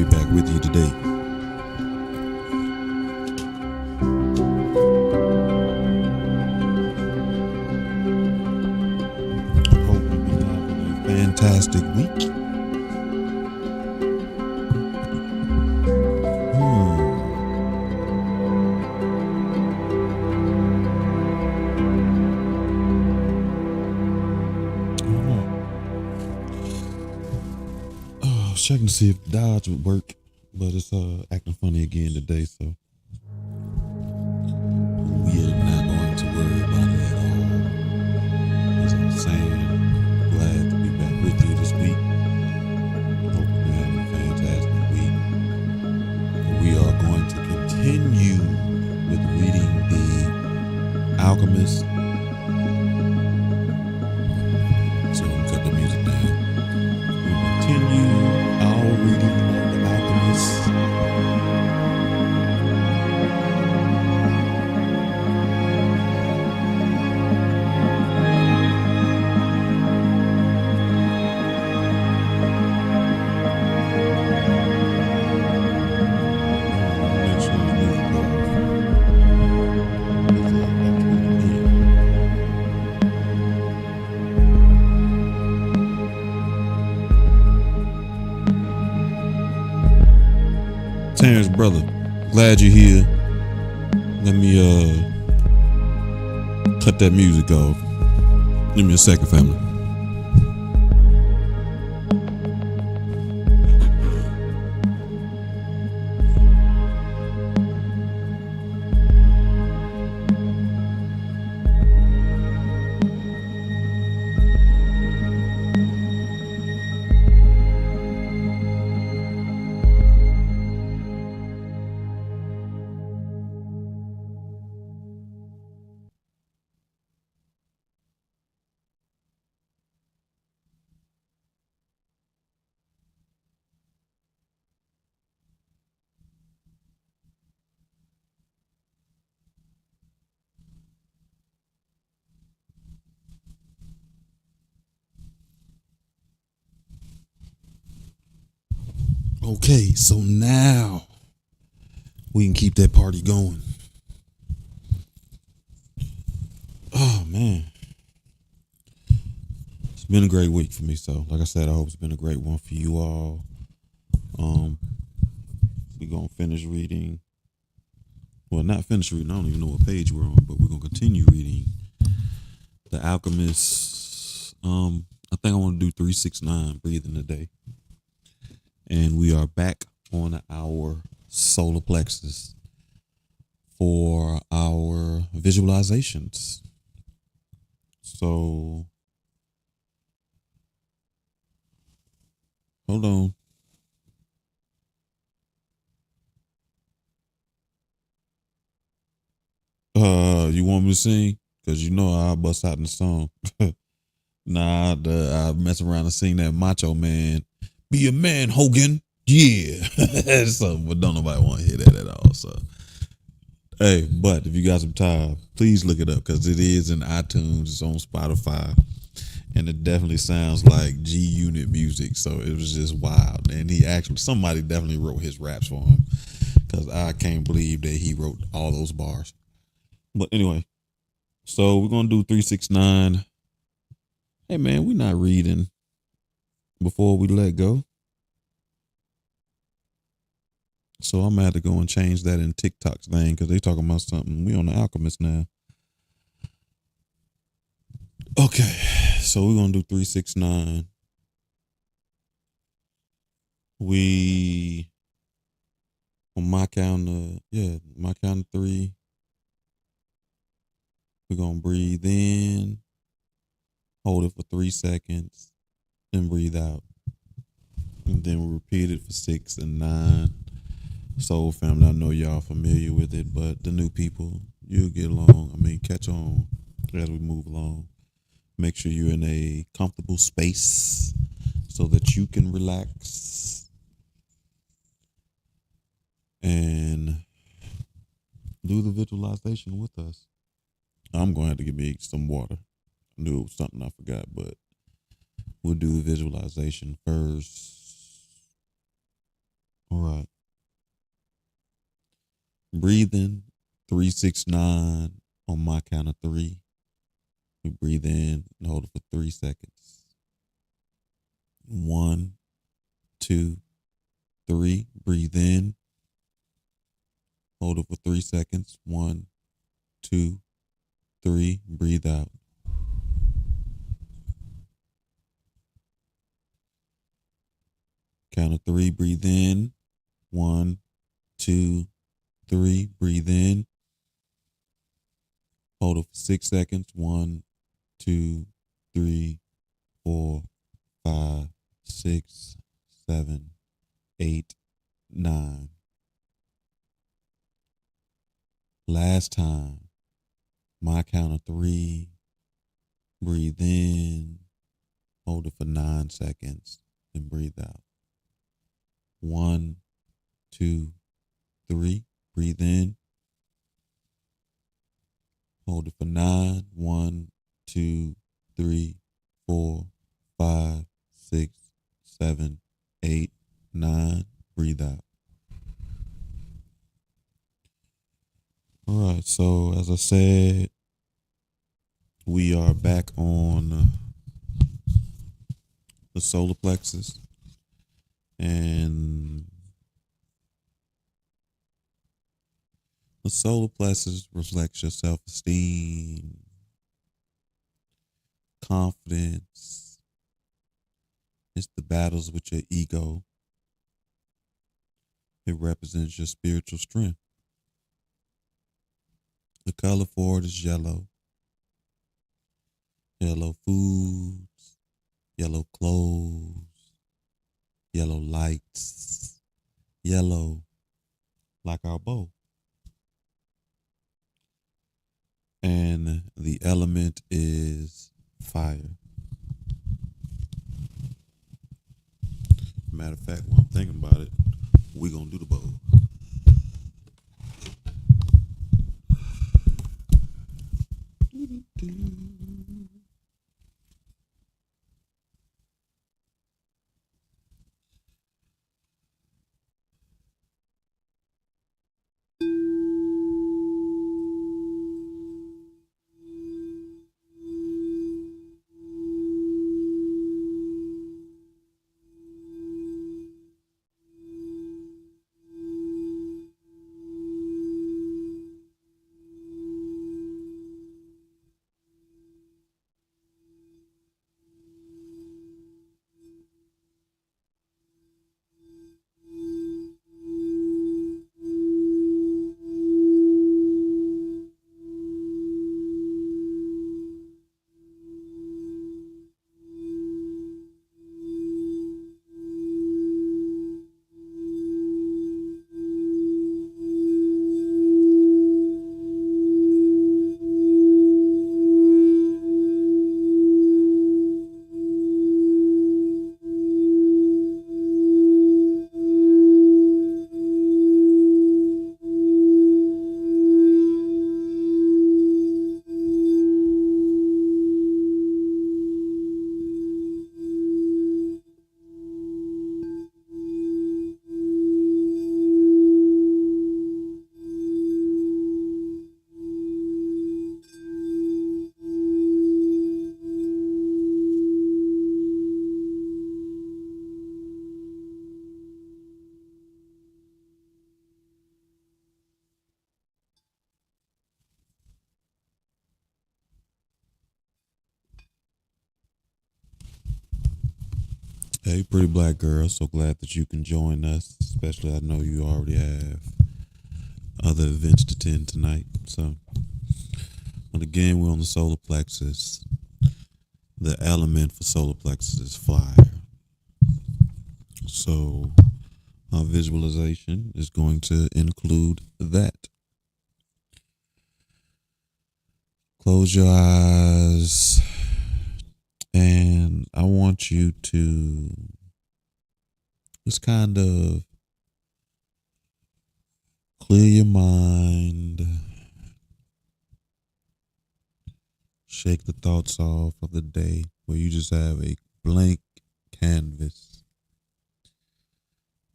be back with you today. Hope you've been having a fantastic week. Checking to see if Dodge would work, but it's acting funny again today, so we are not going to worry about it at all. As I'm saying, glad to be back with you this week. Hope you're having a fantastic week. We are going to continue with reading the Alchemist. So I'm cut the music down. We'll continue our reading of the Alchemist. Make sure the music goes. Terrence, brother, glad you're here. Let me cut that music off. Give me a second, family. Okay, so now we can keep that party going. Oh man, it's been a great week for me. So, like I said, I hope it's been a great one for you all. We're gonna finish reading. Well, not finish reading. I don't even know what page we're on, but we're gonna continue reading The Alchemist. I think I want to do 369, breathing today. And we are back on our solar plexus for our visualizations. So, hold on. You want me to sing? Because you know I'll bust out in the song. Nah, I mess around and sing that Macho Man. Be a man, Hogan. Yeah. So, but don't nobody want to hear that at all. So, hey, but if you got some time, please look it up because it is in iTunes. It's on Spotify. And it definitely sounds like G Unit music. So it was just wild. And somebody definitely wrote his raps for him because I can't believe that he wrote all those bars. But anyway, so we're going to do 369. Hey, man, we're not reading before we let go. So I'm going to have to go and change that in TikTok's thing because they talking about something. We on the Alchemist now. Okay, so we're going to do 369. We, on my count of 3, we're going to breathe in, hold it for 3 seconds, then breathe out. And then we repeat it for 6 and 9. Soul family, I know y'all familiar with it, but the new people, you'll get along. Catch on as we move along. Make sure you're in a comfortable space so that you can relax and do the visualization with us. I'm going to have to get me some water. I knew it was something I forgot, but we'll do the visualization first. All right. Breathe in 369 on my count of three. We breathe in and hold it for 3 seconds. 1, 2, 3. Breathe in. Hold it for 3 seconds. 1, 2, 3. Breathe out. Count of three. Breathe in. 1, 2, 3. Breathe in. Hold it for 6 seconds. 1, 2, 3, 4, 5, 6, 7, 8, 9. Last time. My count of three. Breathe in. Hold it for 9 seconds. And breathe out. 1, 2, 3. Breathe in. Hold it for 9. 1, 2, 3, 4, 5, 6, 7, 8, 9. Breathe out. All right. So as I said, we are back on the solar plexus, and the solar plexus reflects your self-esteem, confidence. It's the battles with your ego. It represents your spiritual strength. The color for it is yellow. Yellow foods, yellow clothes, yellow lights, yellow like our bow. And the element is fire. Matter of fact, when I'm thinking about it, we're going to do the bow. Hey, pretty black girl. So glad that you can join us. Especially, I know you already have other events to attend tonight. So, but again, we're on the solar plexus. The element for solar plexus is fire. So, our visualization is going to include that. Close your eyes, and I want you to just kind of clear your mind, shake the thoughts off of the day where you just have a blank canvas.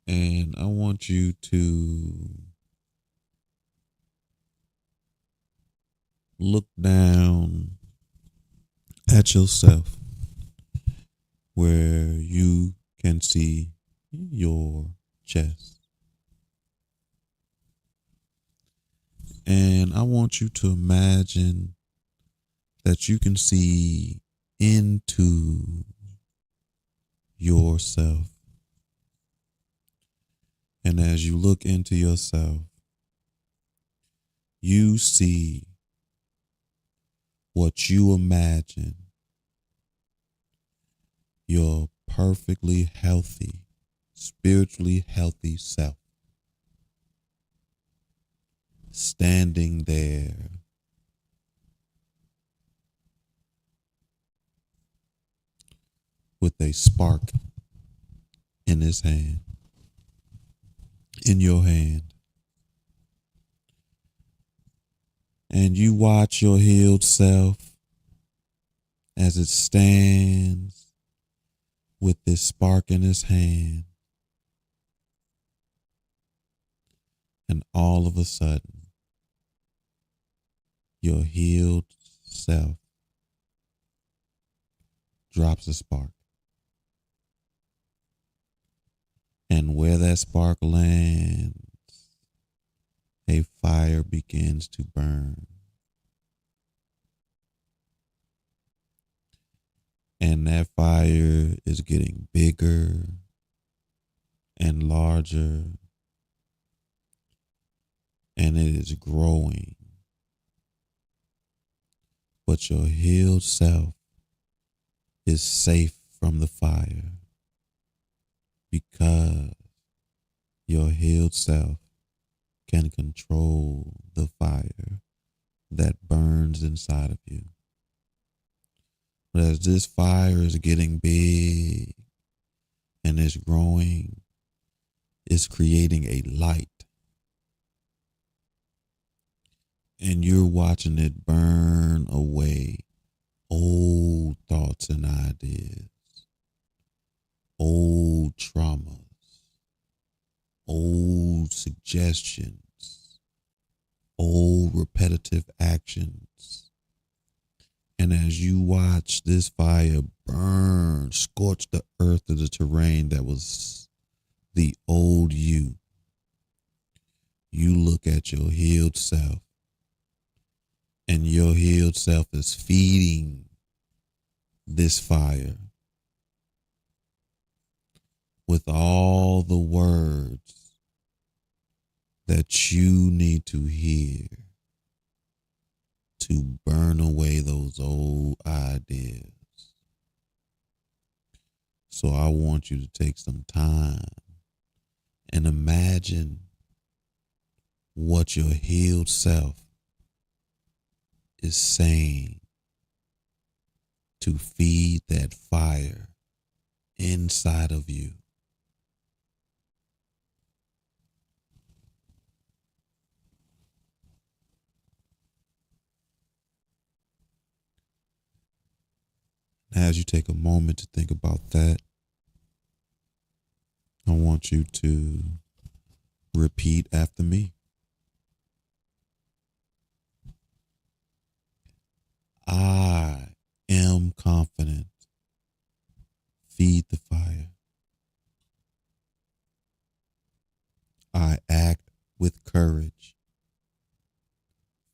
And I want you to look down at yourself where you can see your chest. And I want you to imagine that you can see into yourself. And as you look into yourself, you see what you imagine your perfectly healthy, spiritually healthy self standing there with a spark in his hand, in your hand. And you watch your healed self as it stands with this spark in his hand. And all of a sudden, your healed self drops a spark. And where that spark lands, a fire begins to burn. And that fire is getting bigger and larger, and it is growing. But your healed self is safe from the fire because your healed self can control the fire that burns inside of you. But as this fire is getting big and is growing, it's creating a light. And you're watching it burn away old thoughts and ideas, old traumas, old suggestions, old repetitive actions. And as you watch this fire burn, scorch the earth of the terrain that was the old you, you look at your healed self, and your healed self is feeding this fire with all the words that you need to hear to burn away those old ideas. So I want you to take some time and imagine what your healed self is saying to feed that fire inside of you. As you take a moment to think about that, I want you to repeat after me. I am confident. Feed the fire. I act with courage.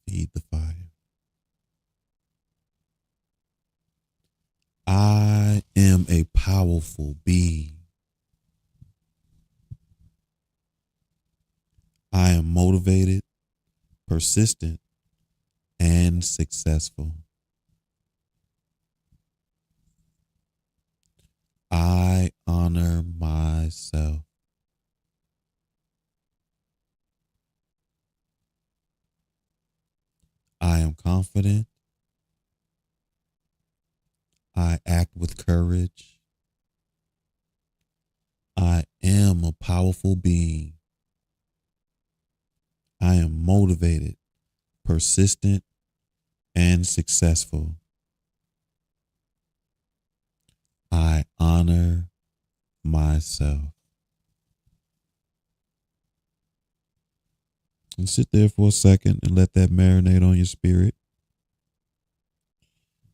Feed the fire. I am a powerful being. I am motivated, persistent, and successful. I honor myself. I am confident. I act with courage. I am a powerful being. I am motivated, persistent, and successful. I honor myself. And sit there for a second and let that marinate on your spirit.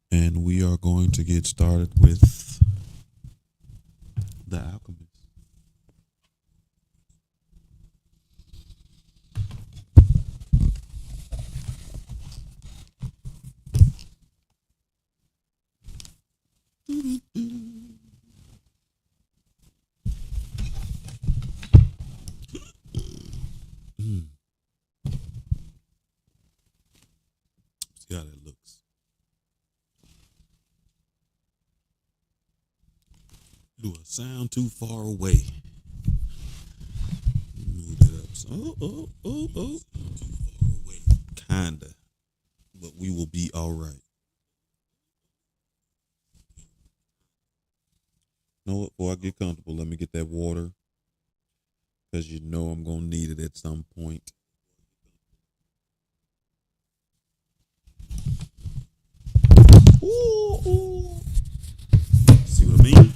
And we are going to get started with the Alchemist. See how that looks. Do a sound too far away. Move that up. Oh. Too far away. Kinda. But we will be all right. You know what? Before I get comfortable, let me get that water. Because you know I'm going to need it at some point. Ooh. See what I mean?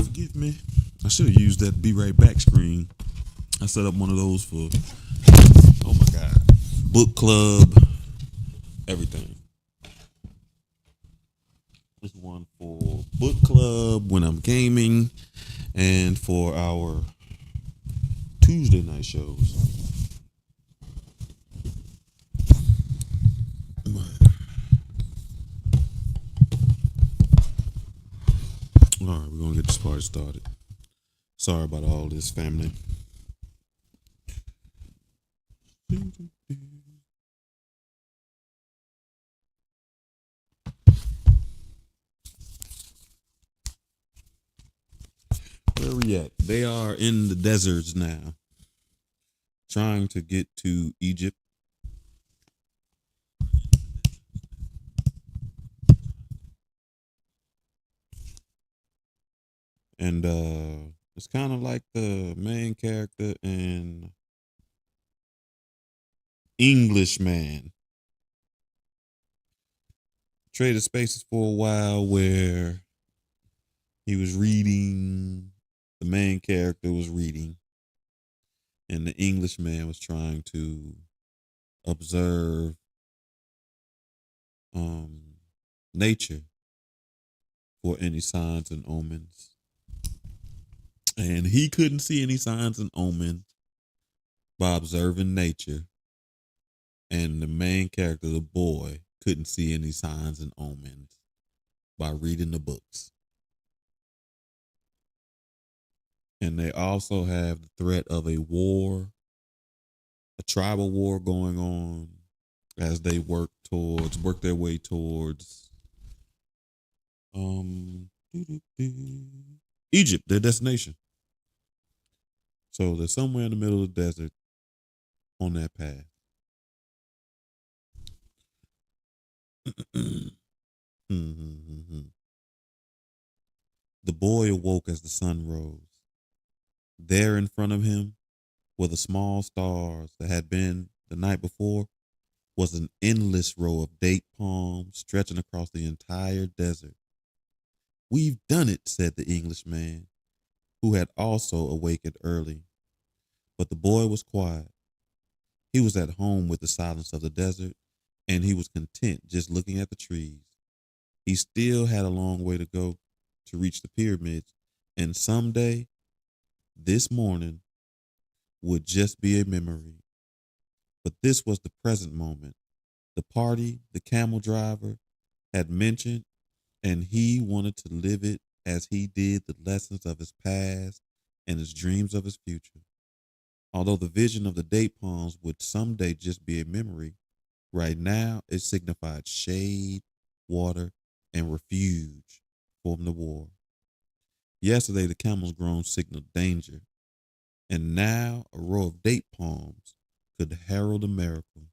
Forgive me. I should have used that be right back screen. I set up one of those for, oh my God, book club, everything. This one for book club when I'm gaming and for our Tuesday night shows. All right, we're going to get this party started. Sorry about all this, family. Where we at? They are in the deserts now, trying to get to Egypt. And it's kind of like the main character in Englishman. Traded spaces for a while where he was reading, the main character was reading, and the Englishman was trying to observe nature for any signs and omens. And he couldn't see any signs and omens by observing nature. And the main character, the boy, couldn't see any signs and omens by reading the books. And they also have the threat of a war, a tribal war going on as they work their way towards Egypt, their destination. So they're somewhere in the middle of the desert on that path. The boy awoke as the sun rose. There in front of him were the small stars that had been the night before, was an endless row of date palms stretching across the entire desert. "We've done it," said the Englishman, who had also awakened early. But the boy was quiet. He was at home with the silence of the desert, and he was content just looking at the trees. He still had a long way to go to reach the pyramids, and someday, this morning, would just be a memory. But this was the present moment. The party the camel driver had mentioned, and he wanted to live it as he did the lessons of his past and his dreams of his future. Although the vision of the date palms would someday just be a memory, right now it signified shade, water, and refuge from the war. Yesterday, the camel's groan signaled danger, and now a row of date palms could herald a miracle.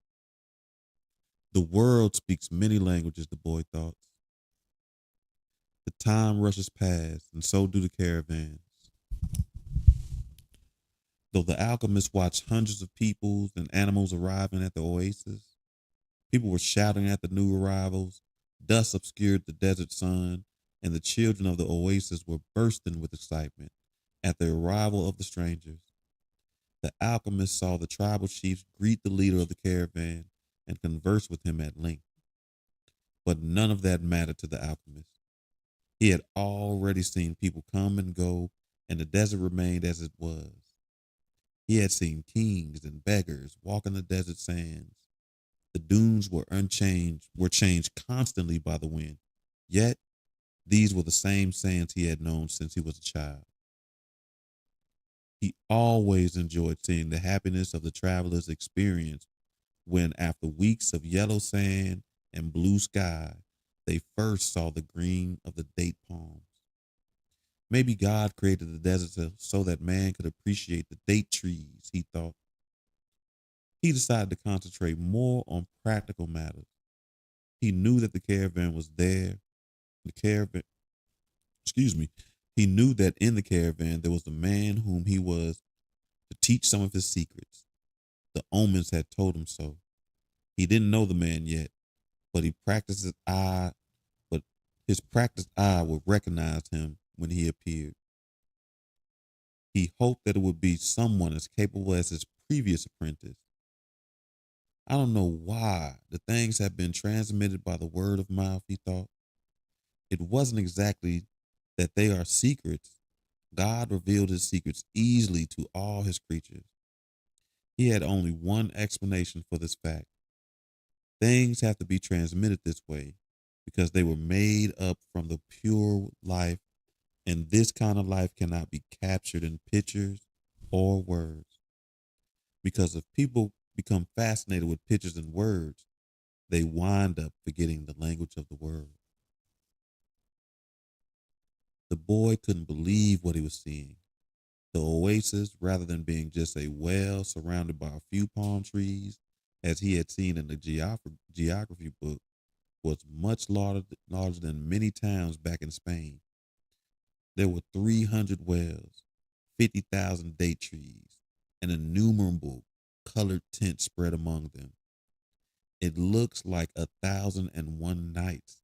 The world speaks many languages, the boy thought. The time rushes past, and so do the caravans. Though the alchemist watched hundreds of people and animals arriving at the oasis, people were shouting at the new arrivals, dust obscured the desert sun, and the children of the oasis were bursting with excitement at the arrival of the strangers. The alchemist saw the tribal chiefs greet the leader of the caravan and converse with him at length. But none of that mattered to the alchemist. He had already seen people come and go, and the desert remained as it was. He had seen kings and beggars walking the desert sands. The dunes were changed constantly by the wind. Yet these were the same sands he had known since he was a child. He always enjoyed seeing the happiness of the traveler's experience when, after weeks of yellow sand and blue sky, they first saw the green of the date palms. Maybe God created the desert so that man could appreciate the date trees, he thought. He decided to concentrate more on practical matters. He knew that the caravan was there. The caravan, excuse me, he knew that in the caravan there was a man whom he was to teach some of his secrets. The omens had told him so. He didn't know the man yet, but but his practiced eye would recognize him when he appeared. He hoped that it would be someone as capable as his previous apprentice. I don't know why the things have been transmitted by the word of mouth, he thought. It wasn't exactly that they are secrets. God revealed his secrets easily to all his creatures. He had only one explanation for this fact. Things have to be transmitted this way because they were made up from the pure life, and this kind of life cannot be captured in pictures or words. Because if people become fascinated with pictures and words, they wind up forgetting the language of the world. The boy couldn't believe what he was seeing. The oasis, rather than being just a well surrounded by a few palm trees, as he had seen in the geography book, was much larger than many towns back in Spain. There were 300 wells, 50,000 date trees, and innumerable colored tents spread among them. It looks like 1,001 nights,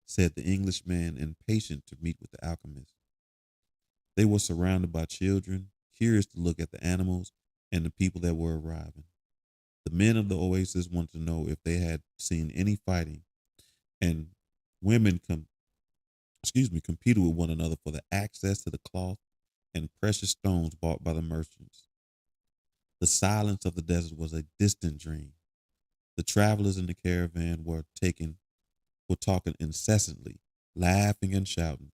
said the Englishman, impatient to meet with the alchemist. They were surrounded by children, curious to look at the animals and the people that were arriving. The men of the oasis wanted to know if they had seen any fighting, and women competed with one another for the access to the cloth and precious stones bought by the merchants. The silence of the desert was a distant dream. The travelers in the caravan were talking incessantly, laughing and shouting,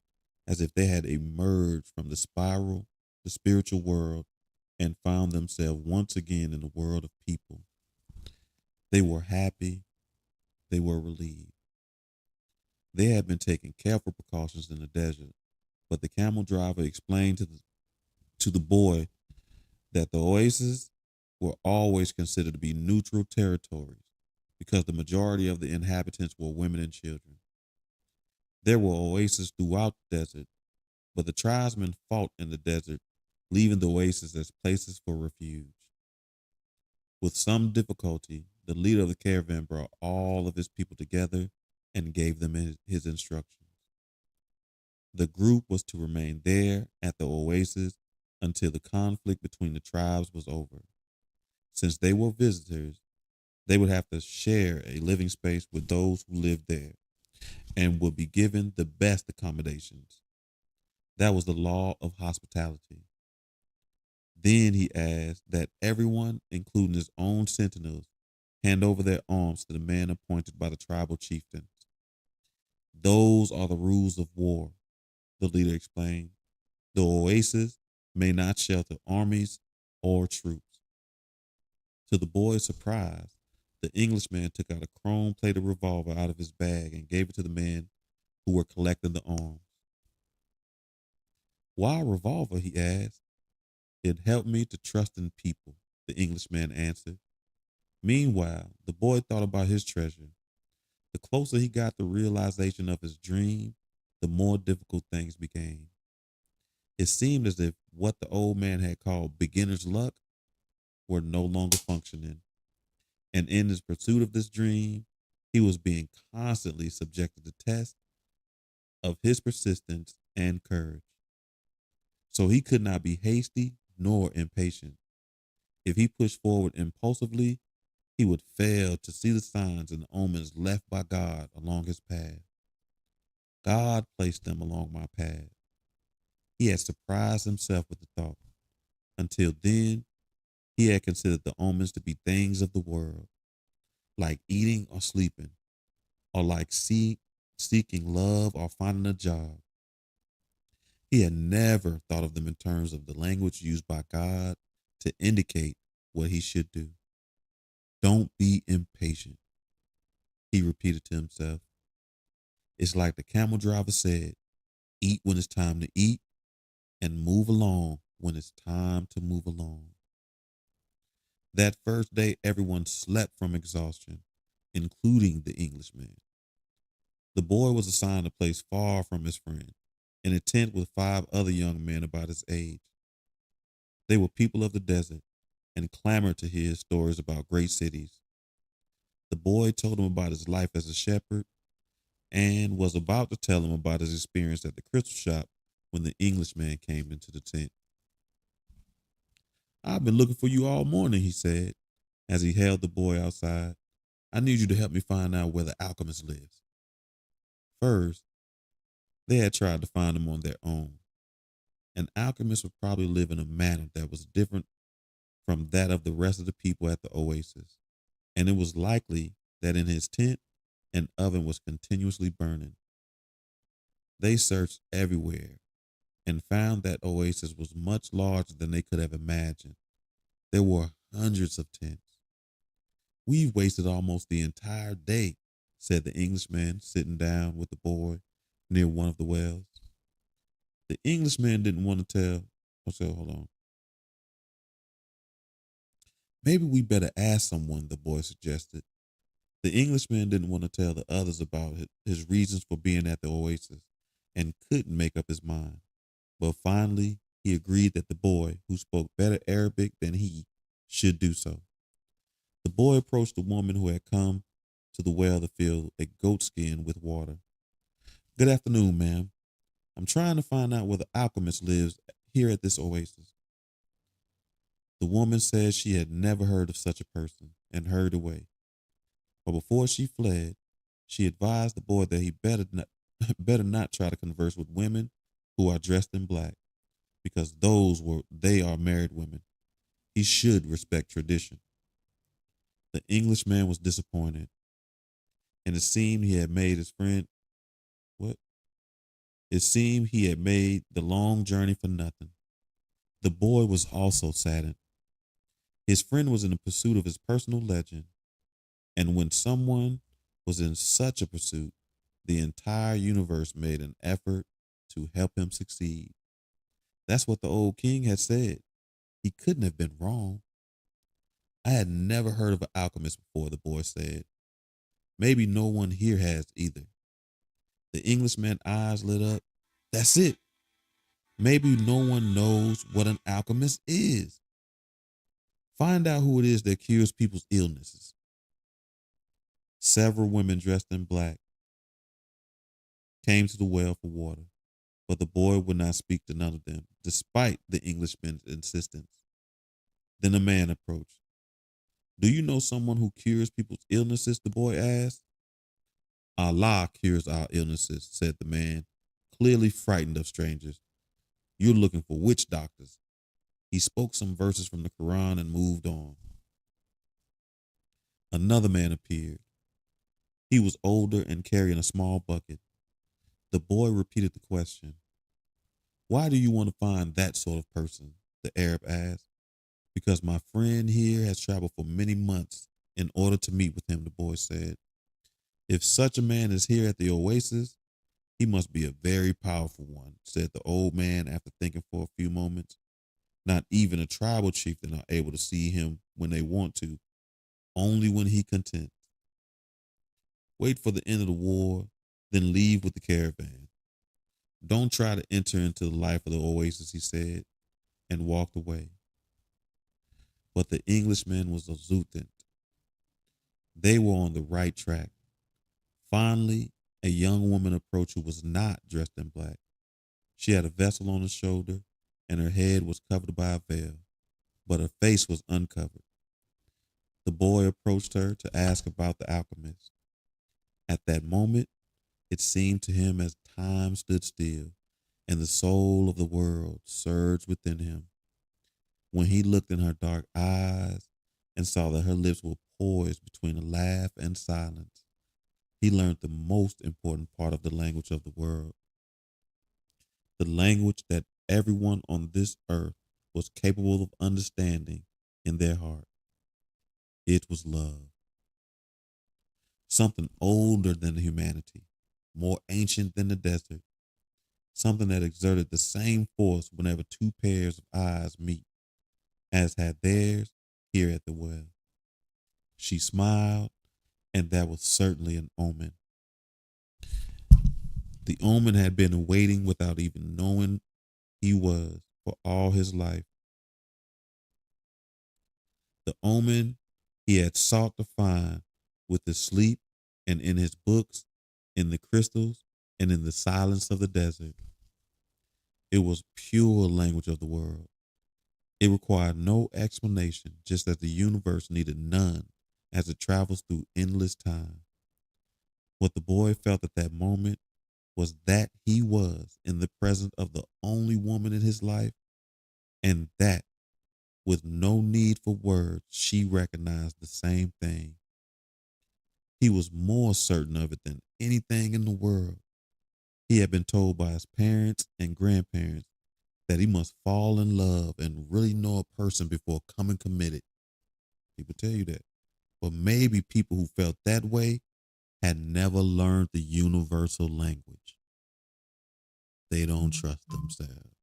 as if they had emerged from the spiritual world, and found themselves once again in the world of people. They were happy, they were relieved. They had been taking careful precautions in the desert, but the camel driver explained to the boy that the oases were always considered to be neutral territories because the majority of the inhabitants were women and children. There were oases throughout the desert, but the tribesmen fought in the desert, leaving the oases as places for refuge. With some difficulty, the leader of the caravan brought all of his people together and gave them his instructions. The group was to remain there at the oasis until the conflict between the tribes was over. Since they were visitors, they would have to share a living space with those who lived there and would be given the best accommodations. That was the law of hospitality. Then he asked that everyone, including his own sentinels, hand over their arms to the man appointed by the tribal chieftains. Those are the rules of war, the leader explained. The oasis may not shelter armies or troops, To the boy's surprise, the Englishman took out a chrome plated revolver out of his bag and gave it to the men who were collecting the arms. Why a revolver? He asked. It helped me to trust in people, the Englishman answered. Meanwhile, the boy thought about his treasure. The closer he got to realization of his dream, the more difficult things became. It seemed as if what the old man had called beginner's luck were no longer functioning. And in his pursuit of this dream, he was being constantly subjected to tests of his persistence and courage. So he could not be hasty nor impatient. If he pushed forward impulsively, he would fail to see the signs and omens left by God along his path. God placed them along my path. He had surprised himself with the thought. Until then, he had considered the omens to be things of the world, like eating or sleeping, or like seeking love or finding a job. He had never thought of them in terms of the language used by God to indicate what he should do. Don't be impatient, he repeated to himself. It's like the camel driver said, eat when it's time to eat and move along when it's time to move along. That first day, everyone slept from exhaustion, including the Englishman. The boy was assigned a place far from his friend, in a tent with 5 other young men about his age. They were people of the desert and clamored to hear his stories about great cities. The boy told him about his life as a shepherd and was about to tell him about his experience at the crystal shop when the Englishman came into the tent. I've been looking for you all morning, he said, as he held the boy outside. I need you to help me find out where the alchemist lives. First, they had tried to find him on their own. An alchemist would probably live in a manner that was different from that of the rest of the people at the oasis, and it was likely that in his tent, an oven was continuously burning. They searched everywhere and found that oasis was much larger than they could have imagined. There were hundreds of tents. We've wasted almost the entire day, said the Englishman, sitting down with the boy near one of the wells. The Englishman didn't want to tell. Hold on. Maybe we better ask someone, the boy suggested. The Englishman didn't want to tell the others about his reasons for being at the oasis and couldn't make up his mind. But finally, he agreed that the boy, who spoke better Arabic than he, should do so. The boy approached the woman who had come to the well to fill a goat skin with water. Good afternoon, ma'am. I'm trying to find out where the alchemist lives here at this oasis. The woman said she had never heard of such a person and hurried away. But before she fled, she advised the boy that he better not try to converse with women who are dressed in black, because they are married women. He should respect tradition. The Englishman was disappointed, and it seemed he had made his friend what? It seemed he had made the long journey for nothing. The boy was also saddened. His friend was in the pursuit of his personal legend, and when someone was in such a pursuit, the entire universe made an effort to help him succeed. That's what the old king had said. He couldn't have been wrong. I had never heard of an alchemist before, the boy said. Maybe no one here has either. The Englishman's eyes lit up. That's it. Maybe no one knows what an alchemist is. Find out who it is that cures people's illnesses. Several women dressed in black came to the well for water, but the boy would not speak to none of them, despite the Englishman's insistence. Then a man approached. Do you know someone who cures people's illnesses? The boy asked. Allah cures our illnesses, said the man, clearly frightened of strangers. You're looking for witch doctors. He spoke some verses from the Quran and moved on. Another man appeared. He was older and carrying a small bucket. The boy repeated the question. Why do you want to find that sort of person? The Arab asked. Because my friend here has traveled for many months in order to meet with him, the boy said. If such a man is here at the oasis, he must be a very powerful one, said the old man after thinking for a few moments. Not even a tribal chieftain are able to see him when they want to, only when he contents. Wait for the end of the war, then leave with the caravan. Don't try to enter into the life of the oasis, he said, and walked away. But the Englishman was exultant. They were on the right track. Finally, a young woman approached who was not dressed in black. She had a vessel on her shoulder, and her head was covered by a veil, but her face was uncovered. The boy approached her to ask about the alchemist. At that moment, it seemed to him as time stood still, and the soul of the world surged within him. When he looked in her dark eyes and saw that her lips were poised between a laugh and silence, he learned the most important part of the language of the world, the language that everyone on this earth was capable of understanding in their heart. It was love. Something older than humanity, more ancient than the desert, something that exerted the same force whenever two pairs of eyes meet, as had theirs here at the well. She smiled, and that was certainly an omen. The omen had been waiting without even knowing he was for all his life. The omen he had sought to find with his sleep and in his books, in the crystals, and in the silence of the desert. It was pure language of the world. It required no explanation, just as the universe needed none as it travels through endless time. What the boy felt at that moment was that he was in the presence of the only woman in his life, and that, with no need for words, she recognized the same thing. He was more certain of it than anything in the world. He had been told by his parents and grandparents that he must fall in love and really know a person before coming committed. People tell you that. But maybe people who felt that way had never learned the universal language. They don't trust themselves.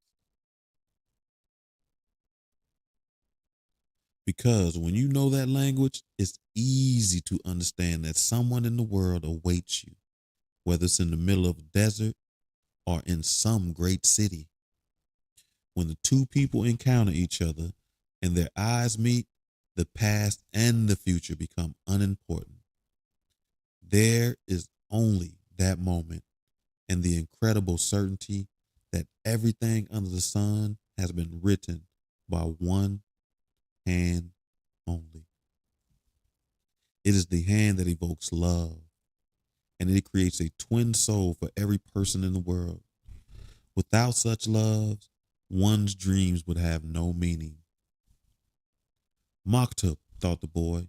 Because when you know that language, it's easy to understand that someone in the world awaits you, whether it's in the middle of a desert or in some great city. When the two people encounter each other and their eyes meet, the past and the future become unimportant. There is only that moment and the incredible certainty that everything under the sun has been written by one hand only. It is the hand that evokes love, and it creates a twin soul for every person in the world. Without such loves, one's dreams would have no meaning. Maktub, thought the boy.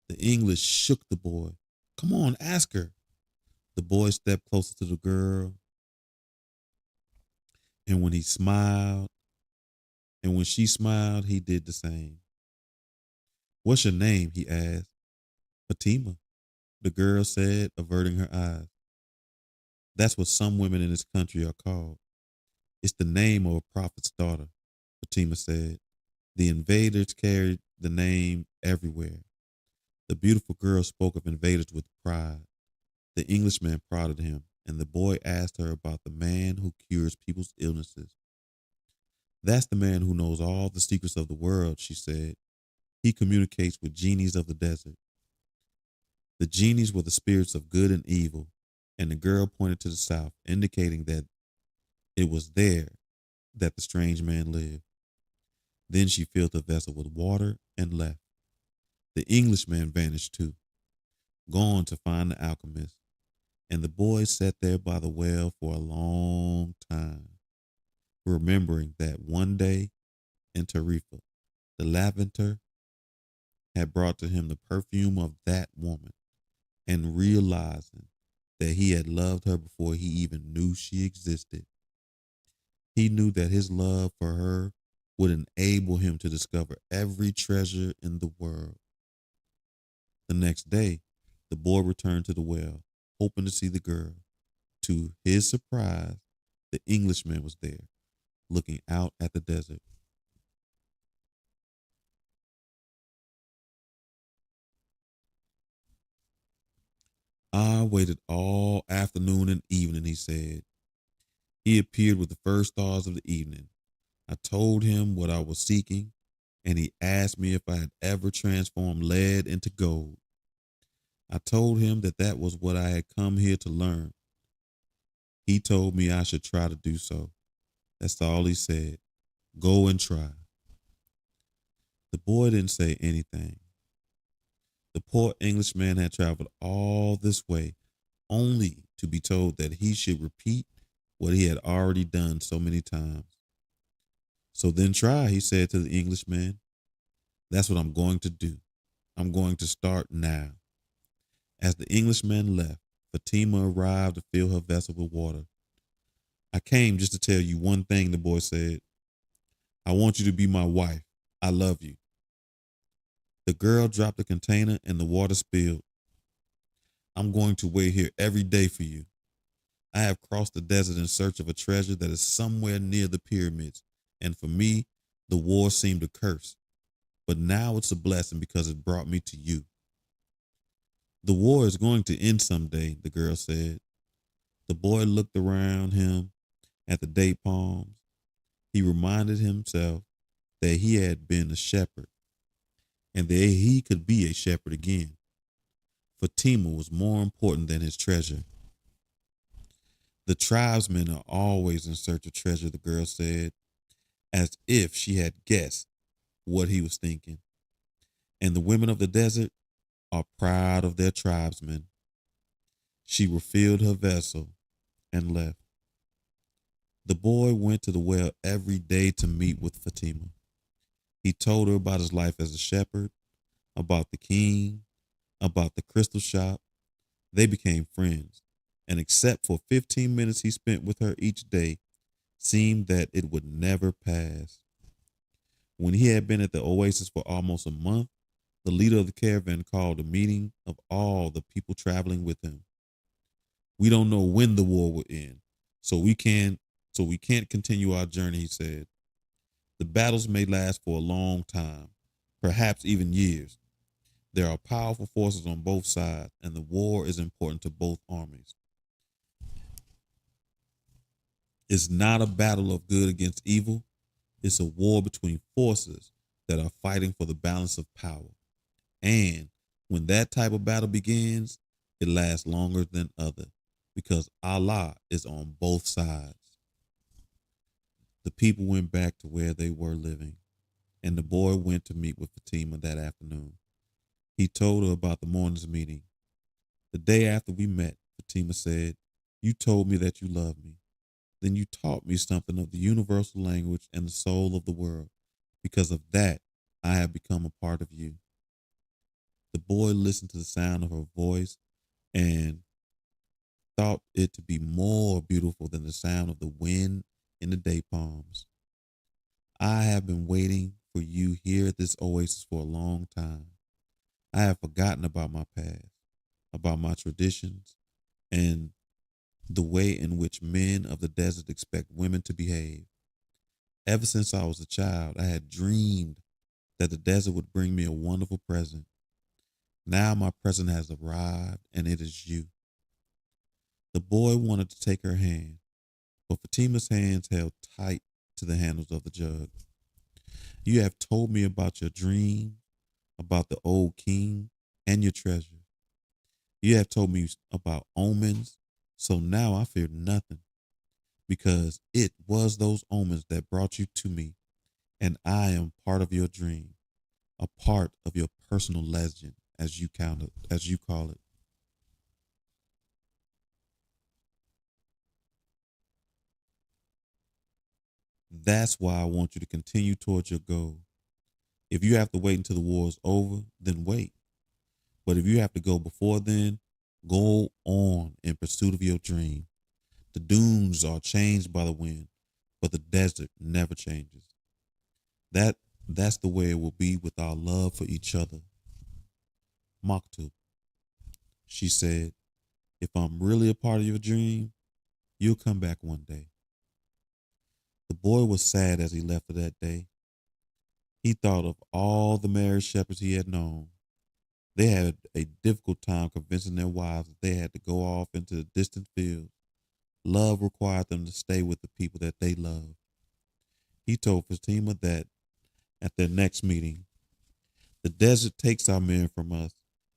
The English shook the boy. Come on, ask her. The boy stepped closer to the girl, and when he smiled, and when she smiled, he did the same. What's your name? He asked. Fatima, the girl said, averting her eyes. That's what some women in this country are called. It's the name of a prophet's daughter, Fatima said. The invaders carried the name everywhere. The beautiful girl spoke of invaders with pride. The Englishman prodded him, and the boy asked her about the man who cures people's illnesses. That's the man who knows all the secrets of the world, she said. He communicates with genies of the desert. The genies were the spirits of good and evil, and the girl pointed to the south, indicating that it was there that the strange man lived. Then she filled the vessel with water and left. The Englishman vanished too, gone to find the alchemist, and the boy sat there by the well for a long time, remembering that one day in Tarifa, the lavender had brought to him the perfume of that woman, and realizing that he had loved her before he even knew she existed. He knew that his love for her would enable him to discover every treasure in the world. The next day, the boy returned to the well, hoping to see the girl. To his surprise, the Englishman was there, looking out at the desert. I waited all afternoon and evening, he said. He appeared with the first stars of the evening. I told him what I was seeking, and he asked me if I had ever transformed lead into gold. I told him that that was what I had come here to learn. He told me I should try to do so. That's all he said. Go and try. The boy didn't say anything. The poor Englishman had traveled all this way only to be told that he should repeat what he had already done so many times. So then try, he said to the Englishman. That's what I'm going to do. I'm going to start now. As the Englishman left, Fatima arrived to fill her vessel with water. I came just to tell you one thing, the boy said. I want you to be my wife. I love you. The girl dropped the container and the water spilled. I'm going to wait here every day for you. I have crossed the desert in search of a treasure that is somewhere near the pyramids, and for me, the war seemed a curse. But now it's a blessing because it brought me to you. The war is going to end someday, the girl said. The boy looked around him at the date palms. He reminded himself that he had been a shepherd and that he could be a shepherd again. Fatima was more important than his treasure. The tribesmen are always in search of treasure, the girl said, as if she had guessed what he was thinking. And the women of the desert are proud of their tribesmen. She refilled her vessel and left. The boy went to the well every day to meet with Fatima. He told her about his life as a shepherd, about the king, about the crystal shop. They became friends, and except for 15 minutes he spent with her each day, seemed that it would never pass. When he had been at the oasis for almost a month, the leader of the caravan called a meeting of all the people traveling with him. We don't know when the war will end, so we can't continue our journey, he said. The battles may last for a long time, perhaps even years. There are powerful forces on both sides, and the war is important to both armies. It's not a battle of good against evil. It's a war between forces that are fighting for the balance of power. And when that type of battle begins, it lasts longer than other because Allah is on both sides. The people went back to where they were living, and the boy went to meet with Fatima that afternoon. He told her about the morning's meeting. The day after we met, Fatima said, you told me that you loved me. Then you taught me something of the universal language and the soul of the world. Because of that, I have become a part of you. The boy listened to the sound of her voice and thought it to be more beautiful than the sound of the wind in the day palms. I have been waiting for you here at this oasis for a long time. I have forgotten about my past, about my traditions, and the way in which men of the desert expect women to behave. Ever since I was a child, I had dreamed that the desert would bring me a wonderful present. Now my present has arrived, and it is you. The boy wanted to take her hand, but Fatima's hands held tight to the handles of the jug. You have told me about your dream, about the old king, and your treasure. You have told me about omens, so now I fear nothing, because it was those omens that brought you to me, and I am part of your dream, a part of your personal legend, as you call it. That's why I want you to continue towards your goal. If you have to wait until the war is over, then wait. But if you have to go before then, go on in pursuit of your dream. The dunes are changed by the wind, but the desert never changes. That that's the way it will be with our love for each other. Maktu, she said, if I'm really a part of your dream, you'll come back one day. The boy was sad as he left her that day. He thought of all the married shepherds he had known. They had a difficult time convincing their wives that they had to go off into the distant fields. Love required them to stay with the people that they loved. He told Fatima that at their next meeting, the desert takes our men from us,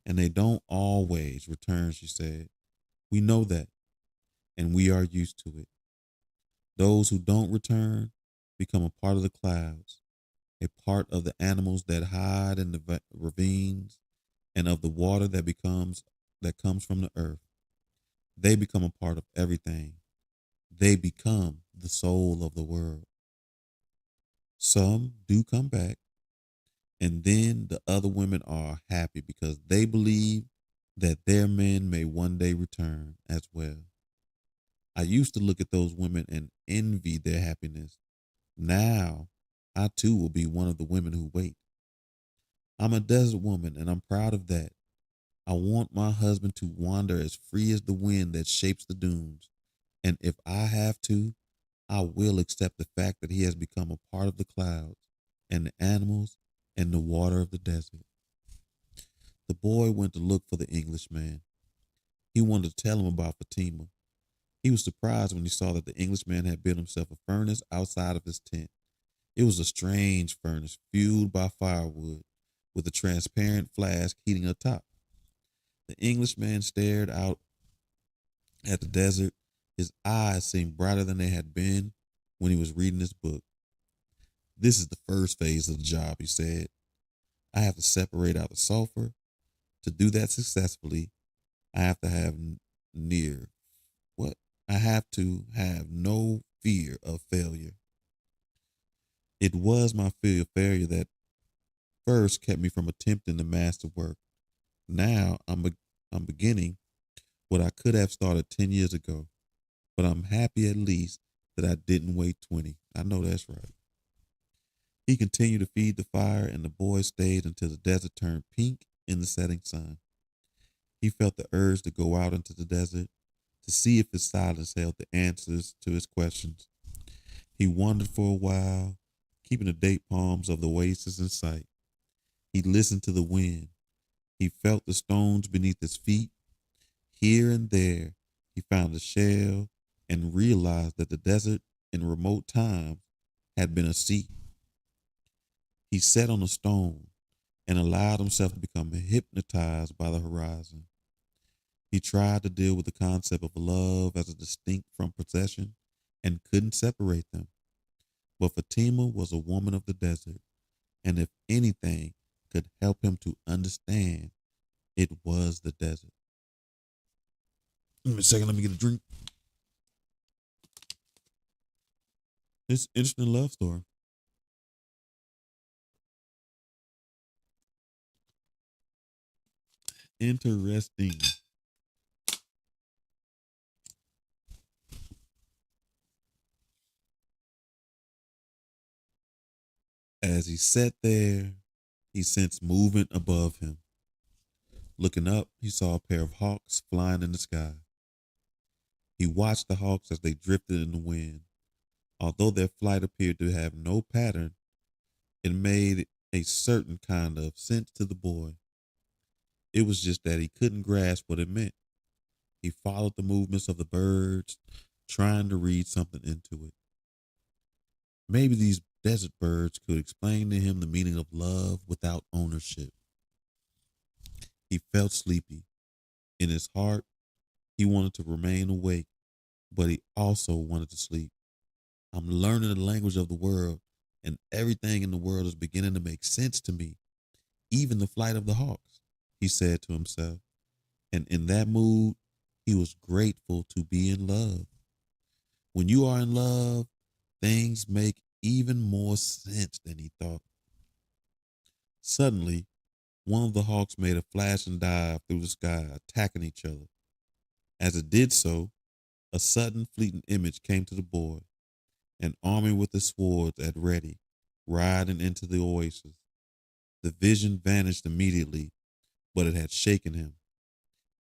and they don't always return, she said. We know that, and we are used to it. Those who don't return become a part of the clouds, a part of the animals that hide in the ravines, and of the water that comes from the earth. They become a part of everything. They become the soul of the world. Some do come back, and then the other women are happy because they believe that their men may one day return as well. I used to look at those women and envy their happiness. Now, I too will be one of the women who wait. I'm a desert woman, and I'm proud of that. I want my husband to wander as free as the wind that shapes the dunes. And if I have to, I will accept the fact that he has become a part of the clouds and the animals and the water of the desert. The boy went to look for the Englishman. He wanted to tell him about Fatima. He was surprised when he saw that the Englishman had built himself a furnace outside of his tent. It was a strange furnace fueled by firewood, with a transparent flask heating atop. The Englishman stared out at the desert. His eyes seemed brighter than they had been when he was reading his book. This is the first phase of the job, he said. I have to separate out the sulfur. To do that successfully, I have to have near what? I have to have no fear of failure. It was my fear of failure that first kept me from attempting the master work. Now I'm beginning what I could have started 10 years ago, but I'm happy at least that I didn't wait 20. I know that's right. He continued to feed the fire, and the boy stayed until the desert turned pink in the setting sun. He felt the urge to go out into the desert to see if his silence held the answers to his questions. He wandered for a while, keeping the date palms of the oasis in sight. He listened to the wind. He felt the stones beneath his feet. Here and there, he found a shell and realized that the desert in remote times had been a sea. He sat on a stone and allowed himself to become hypnotized by the horizon. He tried to deal with the concept of love as a distinct from possession and couldn't separate them. But Fatima was a woman of the desert, and if anything could help him to understand, it was the desert. Give me a second, let me get a drink. It's an interesting love story. Interesting. As he sat there, he sensed movement above him. Looking up, he saw a pair of hawks flying in the sky. He watched the hawks as they drifted in the wind. Although their flight appeared to have no pattern, it made a certain kind of sense to the boy. It was just that he couldn't grasp what it meant. He followed the movements of the birds, trying to read something into it. Maybe these desert birds could explain to him the meaning of love without ownership. He felt sleepy. In his heart, he wanted to remain awake, but he also wanted to sleep. I'm learning the language of the world, and everything in the world is beginning to make sense to me, even the flight of the hawks, he said to himself. And in that mood, he was grateful to be in love. When you are in love, things make even more sense than he thought. Suddenly, one of the hawks made a flashing dive through the sky, attacking each other. As it did so, a sudden fleeting image came to the boy, an army with the swords at ready. riding into the oasis. The vision vanished immediately, but it had shaken him.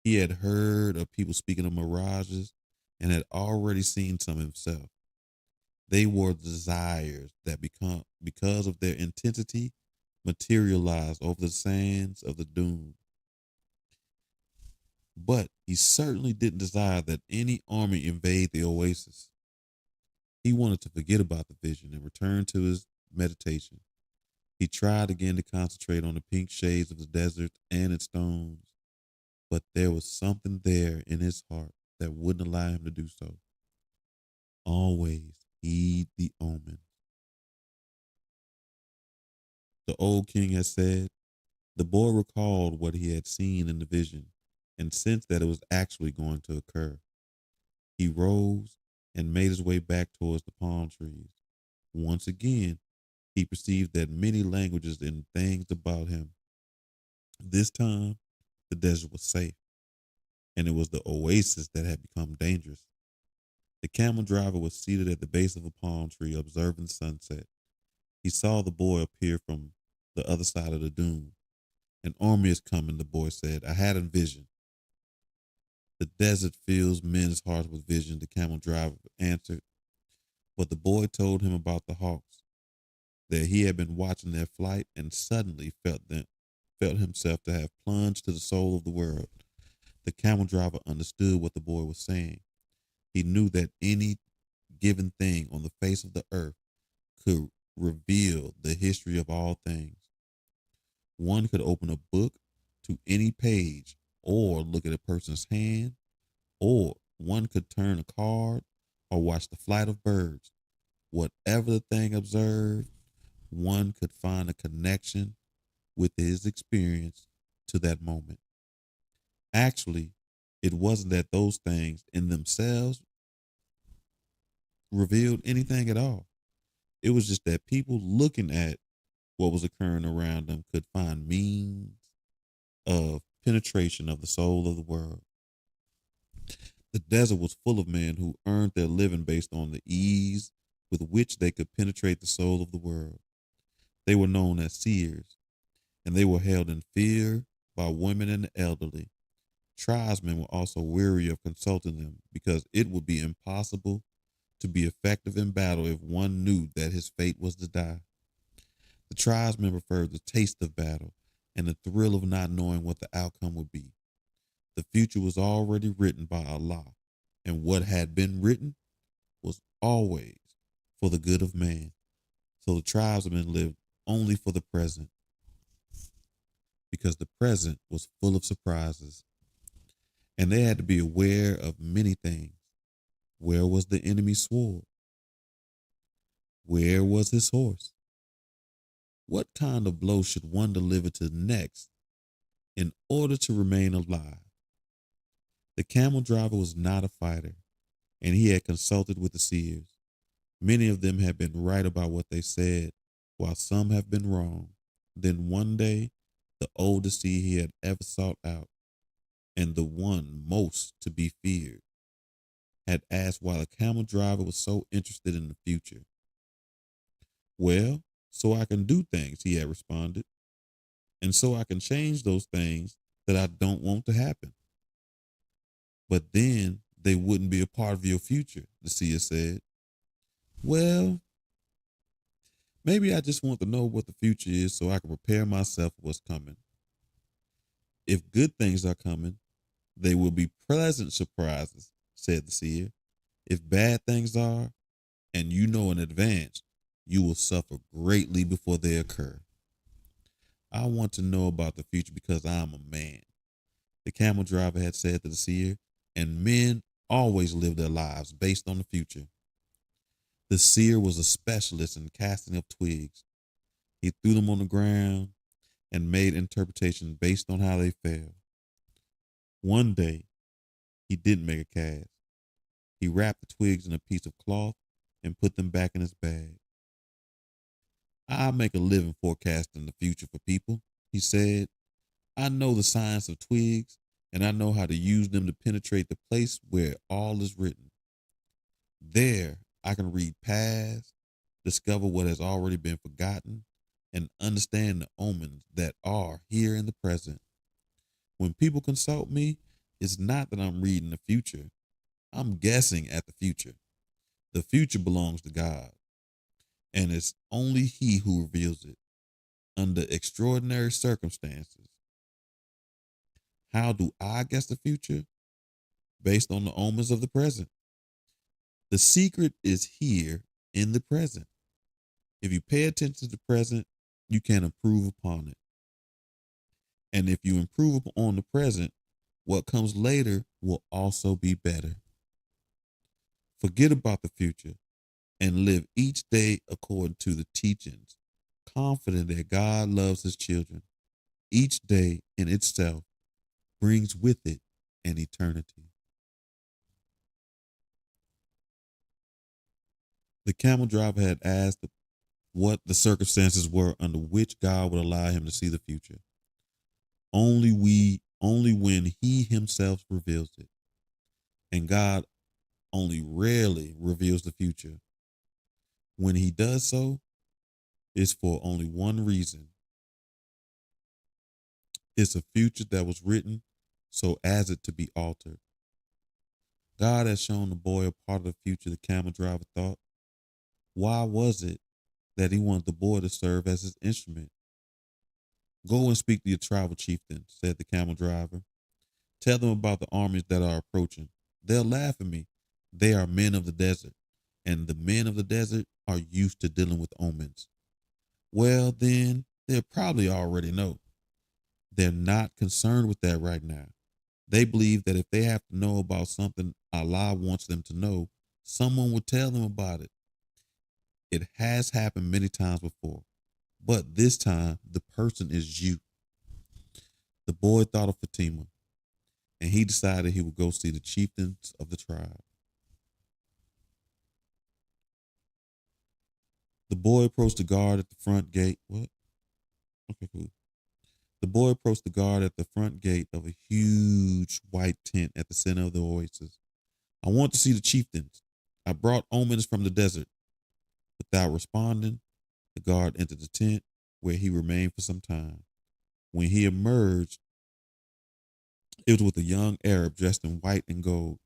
He had heard of people speaking of mirages and had already seen some himself. They were desires that become because of their intensity materialized over the sands of the dune. But he certainly didn't desire that any army invade the oasis. He wanted to forget about the vision and return to his meditation. He tried again to concentrate on the pink shades of the desert and its stones, but there was something there in his heart that wouldn't allow him to do so. Always heed the omen. The old king had said. The boy recalled what he had seen in the vision and sensed that it was actually going to occur. He rose and made his way back towards the palm trees. Once again, he perceived that many languages and things about him. This time, the desert was safe, and it was the oasis that had become dangerous. The camel driver was seated at the base of a palm tree observing the sunset. He saw the boy appear from the other side of the dune. An army is coming, the boy said. I had a vision. The desert fills men's hearts with vision, the camel driver answered. But the boy told him about the hawks, that he had been watching their flight and suddenly felt himself to have plunged to the soul of the world. The camel driver understood what the boy was saying. He knew that any given thing on the face of the earth could reveal the history of all things. One could open a book to any page or look at a person's hand, or one could turn a card or watch the flight of birds. Whatever the thing observed, one could find a connection with his experience to that moment. Actually, it wasn't that those things in themselves revealed anything at all. It was just that people looking at what was occurring around them could find means of penetration of the soul of the world. The desert was full of men who earned their living based on the ease with which they could penetrate the soul of the world. They were known as seers, and they were held in fear by women and the elderly. Tribesmen were also weary of consulting them because it would be impossible to be effective in battle if one knew that his fate was to die. The tribesmen preferred the taste of battle and the thrill of not knowing what the outcome would be. The future was already written by Allah, and what had been written was always for the good of man. So the tribesmen lived only for the present, because the present was full of surprises, and they had to be aware of many things. Where was the enemy's sword? Where was his horse? What kind of blow should one deliver to the next in order to remain alive? The camel driver was not a fighter, and he had consulted with the seers. Many of them had been right about what they said, while some have been wrong. Then one day, the oldest seer he had ever sought out, and the one most to be feared, had asked why the camel driver was so interested in the future. Well, so I can do things, he had responded, and so I can change those things that I don't want to happen. But then they wouldn't be a part of your future, the seer said. Well, maybe I just want to know what the future is so I can prepare myself for what's coming. If good things are coming, they will be pleasant surprises, said the seer. If bad things are, and you know in advance, you will suffer greatly before they occur. I want to know about the future because I am a man, the camel driver had said to the seer, and men always live their lives based on the future. The seer was a specialist in casting up twigs. He threw them on the ground and made interpretations based on how they fell. One day, he didn't make a cast. He wrapped the twigs in a piece of cloth and put them back in his bag. I make a living forecasting the future for people, he said. I know the science of twigs, and I know how to use them to penetrate the place where all is written. There, I can read past, discover what has already been forgotten, and understand the omens that are here in the present. When people consult me, it's not that I'm reading the future, I'm guessing at the future. The future belongs to God, and it's only He who reveals it under extraordinary circumstances. How do I guess the future? Based on the omens of the present. The secret is here in the present. If you pay attention to the present, you can improve upon it. And if you improve upon the present, what comes later will also be better. Forget about the future and live each day according to the teachings, confident that God loves his children. Each day in itself brings with it an eternity. The camel driver had asked what the circumstances were under which God would allow him to see the future. Only when he himself reveals it. And God only rarely reveals the future. When he does so, it's for only one reason. It's a future that was written so as it to be altered. God has shown the boy a part of the future the camel driver thought. Why was it that he wanted the boy to serve as his instrument? Go and speak to your tribal chieftain, said the camel driver. Tell them about the armies that are approaching. They'll laugh at me. They are men of the desert, and the men of the desert are used to dealing with omens. Well, then, they'll probably already know. They're not concerned with that right now. They believe that if they have to know about something Allah wants them to know, someone will tell them about it. It has happened many times before, but this time the person is you. The boy thought of Fatima, and he decided he would go see the chieftains of the tribe. The boy approached the guard at the front gate. What? Okay, cool. The boy approached the guard at the front gate of a huge white tent at the center of the oasis. I want to see the chieftains. I brought omens from the desert. Without responding, the guard entered the tent where he remained for some time. When he emerged, it was with a young Arab dressed in white and gold.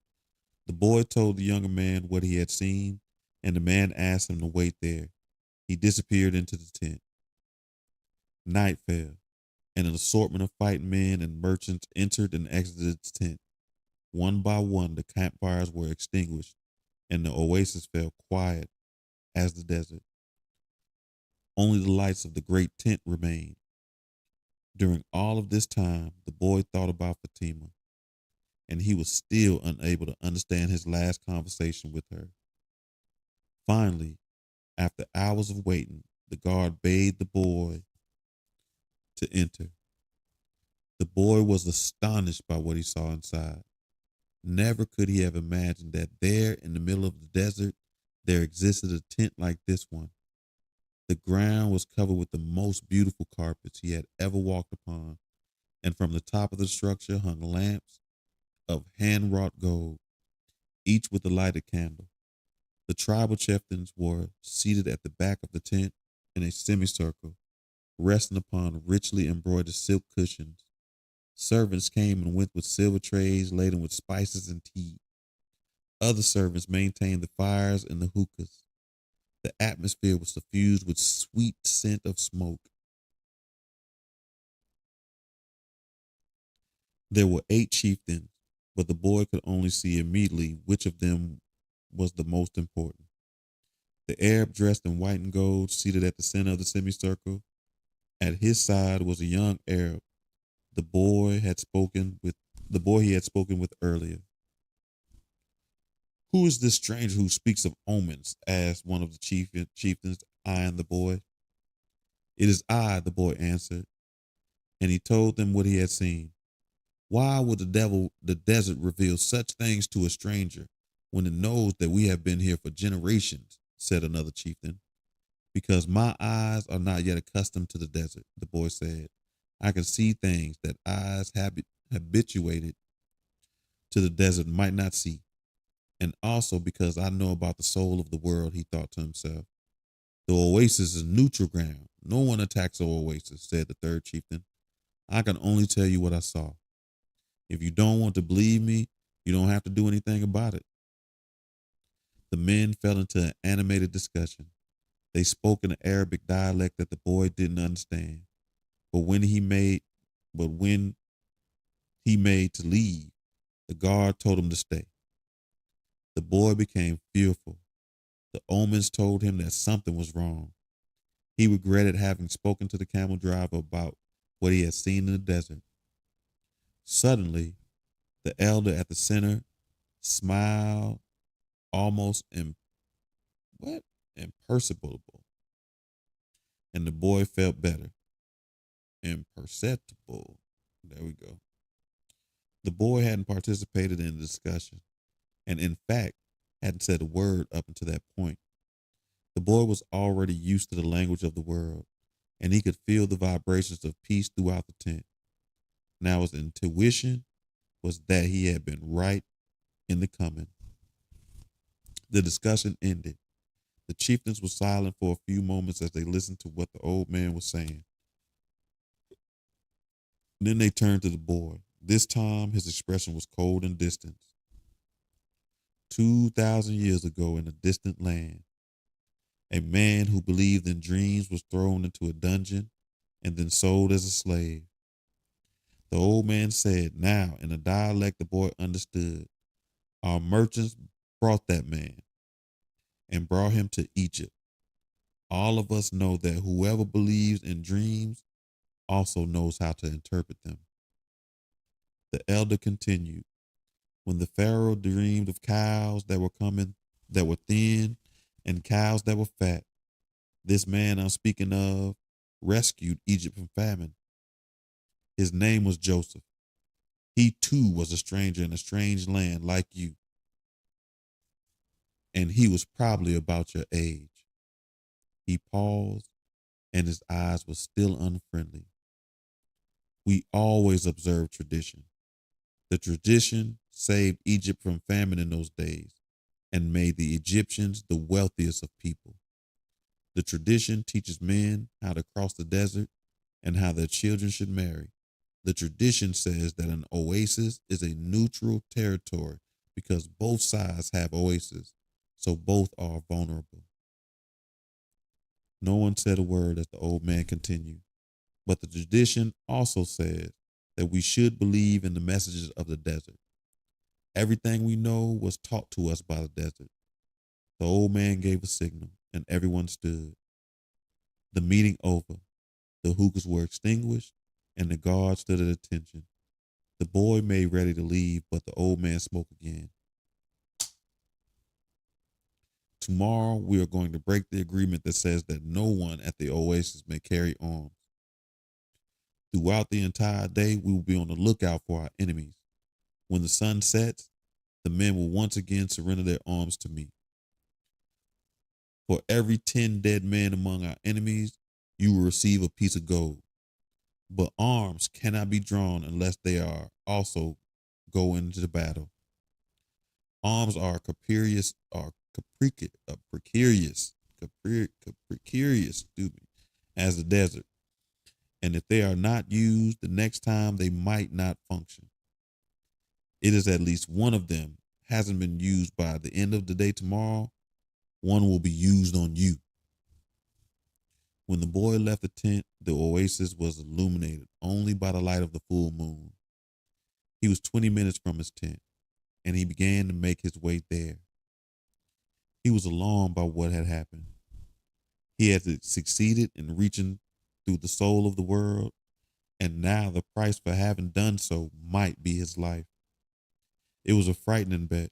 The boy told the younger man what he had seen, and the man asked him to wait there. He disappeared into the tent. Night fell, and an assortment of fighting men and merchants entered and exited the tent. One by one, the campfires were extinguished, and the oasis fell quiet as the desert. Only the lights of the great tent remained. During all of this time, the boy thought about Fatima, and he was still unable to understand his last conversation with her. Finally, after hours of waiting, the guard bade the boy to enter. The boy was astonished by what he saw inside. Never could he have imagined that there in the middle of the desert, there existed a tent like this one. The ground was covered with the most beautiful carpets he had ever walked upon, and from the top of the structure hung lamps of hand-wrought gold, each with a lighted candle. The tribal chieftains were seated at the back of the tent in a semicircle, resting upon richly embroidered silk cushions. Servants came and went with silver trays laden with spices and tea. Other servants maintained the fires and the hookahs. The atmosphere was suffused with sweet scent of smoke. There were 8 chieftains, but the boy could only see immediately which of them was the most important. The Arab dressed in white and gold, seated at the center of the semicircle. At his side was a young Arab, the boy he had spoken with earlier. Who is this stranger who speaks of omens? Asked one of the chieftains, eyeing the boy. It is I, the boy answered, and he told them what he had seen. Why would the desert reveal such things to a stranger when it knows that we have been here for generations? Said another chieftain. Because my eyes are not yet accustomed to the desert, the boy said. I can see things that eyes habituated to the desert might not see. And also because I know about the soul of the world, he thought to himself. The oasis is neutral ground. No one attacks the oasis, said the third chieftain. I can only tell you what I saw. If you don't want to believe me, you don't have to do anything about it. The men fell into an animated discussion. They spoke in an Arabic dialect that the boy didn't understand. But when he made to leave, the guard told him to stay. The boy became fearful. The omens told him that something was wrong. He regretted having spoken to the camel driver about what he had seen in the desert. Suddenly, the elder at the center smiled almost imperceptible, and the boy felt better. Imperceptible. There we go. The boy hadn't participated in the discussion, and in fact, hadn't said a word up until that point. The boy was already used to the language of the world, and he could feel the vibrations of peace throughout the tent. Now his intuition was that he had been right in the coming. The discussion ended. The chieftains were silent for a few moments as they listened to what the old man was saying. Then they turned to the boy. This time his expression was cold and distant. 2,000 years ago in a distant land, a man who believed in dreams was thrown into a dungeon and then sold as a slave. The old man said, now in a dialect the boy understood, our merchants brought that man and brought him to Egypt. All of us know that whoever believes in dreams also knows how to interpret them. The elder continued, when the Pharaoh dreamed of cows that were thin and cows that were fat, this man I'm speaking of rescued Egypt from famine. His name was Joseph. He too was a stranger in a strange land like you. And he was probably about your age. He paused and his eyes were still unfriendly. We always observe tradition. The tradition saved Egypt from famine in those days and made the Egyptians the wealthiest of people. The tradition teaches men how to cross the desert and how their children should marry. The tradition says that an oasis is a neutral territory because both sides have oases, so both are vulnerable. No one said a word as the old man continued, but the tradition also says that we should believe in the messages of the desert. Everything we know was taught to us by the desert. The old man gave a signal, and everyone stood. The meeting over. The hookahs were extinguished, and the guard stood at attention. The boy made ready to leave, but the old man spoke again. Tomorrow, we are going to break the agreement that says that no one at the oasis may carry arms. Throughout the entire day, we will be on the lookout for our enemies. When the sun sets, the men will once again surrender their arms to me. For every 10 dead men among our enemies, you will receive a piece of gold. But arms cannot be drawn unless they are also go into the battle. Arms are precarious as the desert. And if they are not used, the next time they might not function. It is at least one of them hasn't been used by the end of the day tomorrow. One will be used on you. When the boy left the tent, the oasis was illuminated only by the light of the full moon. He was 20 minutes from his tent, and he began to make his way there. He was alarmed by what had happened. He had succeeded in reaching through the soul of the world, and now the price for having done so might be his life. It was a frightening bet,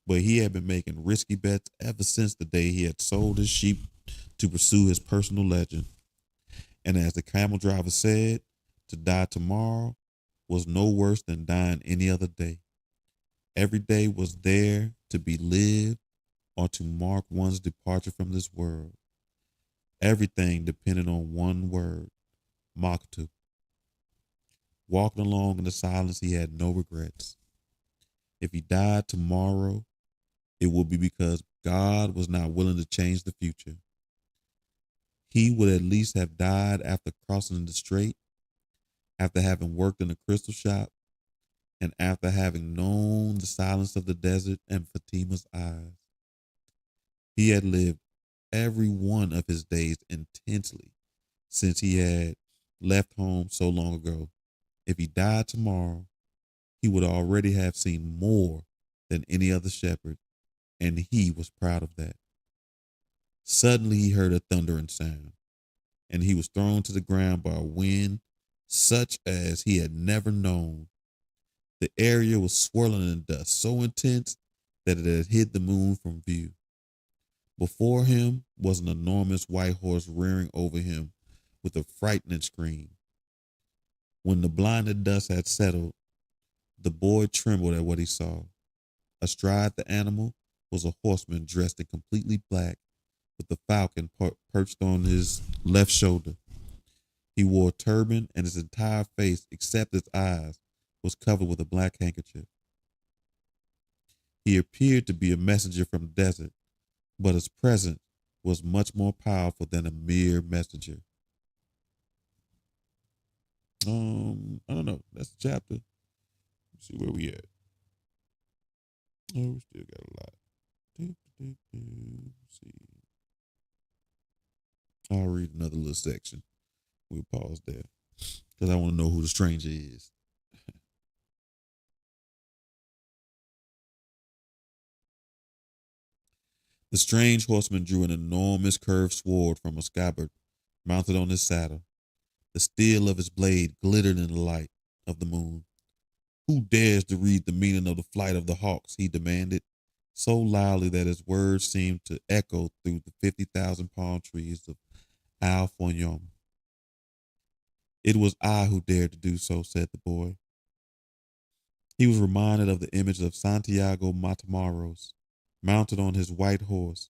but he had been making risky bets ever since the day he had sold his sheep to pursue his personal legend. And as the camel driver said, to die tomorrow was no worse than dying any other day. Every day was there to be lived or to mark one's departure from this world. Everything depended on one word, Maktu. Walking along in the silence, he had no regrets. If he died tomorrow, it would be because God was not willing to change the future. He would at least have died after crossing the strait, after having worked in a crystal shop, and after having known the silence of the desert and Fatima's eyes. He had lived every one of his days intensely since he had left home so long ago. If he died tomorrow, he would already have seen more than any other shepherd, and he was proud of that. Suddenly he heard a thundering sound, and he was thrown to the ground by a wind such as he had never known. The area was swirling in dust so intense that it had hid the moon from view. Before him was an enormous white horse rearing over him with a frightening scream. When the blinded dust had settled, the boy trembled at what he saw. Astride the animal was a horseman dressed in completely black with a falcon perched on his left shoulder. He wore a turban and his entire face, except his eyes, was covered with a black handkerchief. He appeared to be a messenger from the desert, but his presence was much more powerful than a mere messenger. I don't know. That's the chapter. Let's see where we at. Oh, we still got a lot. Let's see. I'll read another little section. We'll pause there because I want to know who the stranger is. The strange horseman drew an enormous curved sword from a scabbard mounted on his saddle. The steel of his blade glittered in the light of the moon. Who dares to read the meaning of the flight of the hawks? He demanded, so loudly that his words seemed to echo through the 50,000 palm trees of Al. It was I who dared to do so, said the boy. He was reminded of the image of Santiago Matamoros, mounted on his white horse,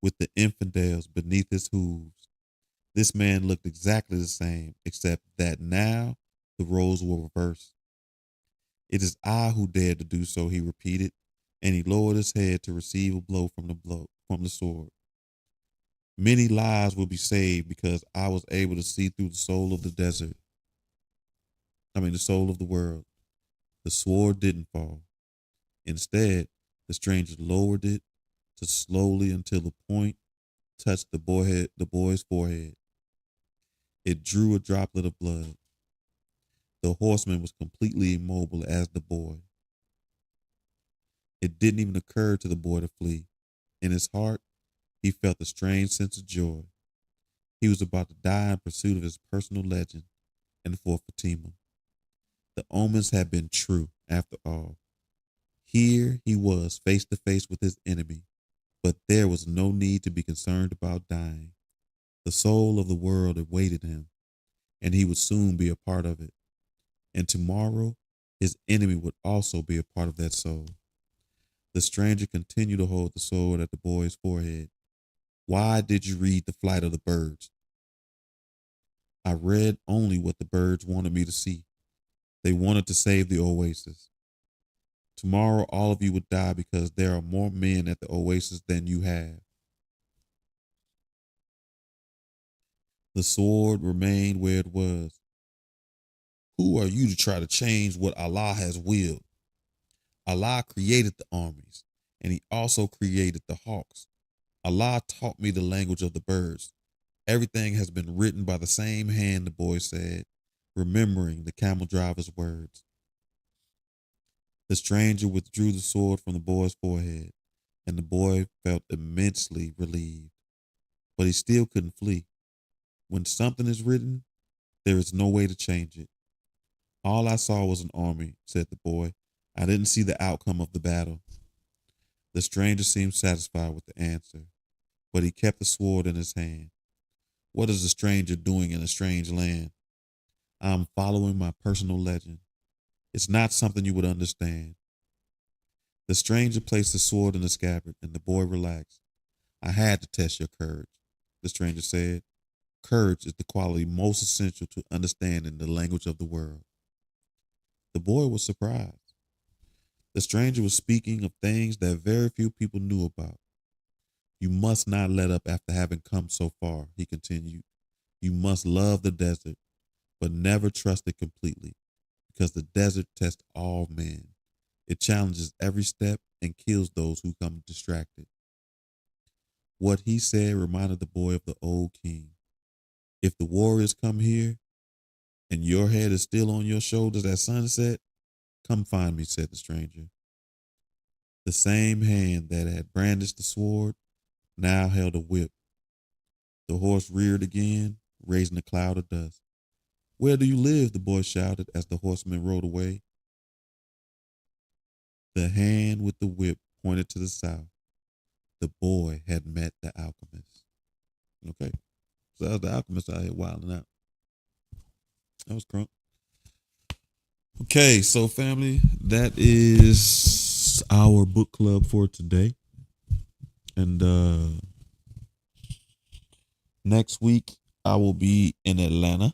with the infidels beneath his hooves. This man looked exactly the same, except that now the roles were reversed. It is I who dared to do so, he repeated, and he lowered his head to receive a blow from the sword. Many lives will be saved because I was able to see through the soul of the desert. The soul of the world. The sword didn't fall. Instead, the stranger lowered it to slowly until the point touched the boy's forehead. It drew a droplet of blood. The horseman was completely immobile as the boy. It didn't even occur to the boy to flee. In his heart, he felt a strange sense of joy. He was about to die in pursuit of his personal legend and for Fatima. The omens had been true, after all. Here he was, face to face with his enemy, but there was no need to be concerned about dying. The soul of the world awaited him, and he would soon be a part of it. And tomorrow, his enemy would also be a part of that soul. The stranger continued to hold the sword at the boy's forehead. Why did you read the flight of the birds? I read only what the birds wanted me to see. They wanted to save the oasis. Tomorrow, all of you would die because there are more men at the oasis than you have. The sword remained where it was. Who are you to try to change what Allah has willed? Allah created the armies, and he also created the hawks. Allah taught me the language of the birds. Everything has been written by the same hand, the boy said, remembering the camel driver's words. The stranger withdrew the sword from the boy's forehead, and the boy felt immensely relieved. But he still couldn't flee. When something is written, there is no way to change it. All I saw was an army, said the boy. I didn't see the outcome of the battle. The stranger seemed satisfied with the answer, but he kept the sword in his hand. What is a stranger doing in a strange land? I am following my personal legend. It's not something you would understand. The stranger placed the sword in the scabbard, and the boy relaxed. I had to test your courage, the stranger said. Courage is the quality most essential to understanding the language of the world. The boy was surprised. The stranger was speaking of things that very few people knew about. You must not let up after having come so far, he continued. You must love the desert, but never trust it completely, because the desert tests all men. It challenges every step and kills those who come distracted. What he said reminded the boy of the old king. If the warriors come here and your head is still on your shoulders at sunset, come find me, said the stranger. The same hand that had brandished the sword now held a whip. The horse reared again, raising a cloud of dust. Where do you live? The boy shouted as the horseman rode away. The hand with the whip pointed to the south. The boy had met the alchemist. Okay. So that was the alchemist out here wilding out. That was crunk. Okay, so family, that is our book club for today. And next week I will be in Atlanta.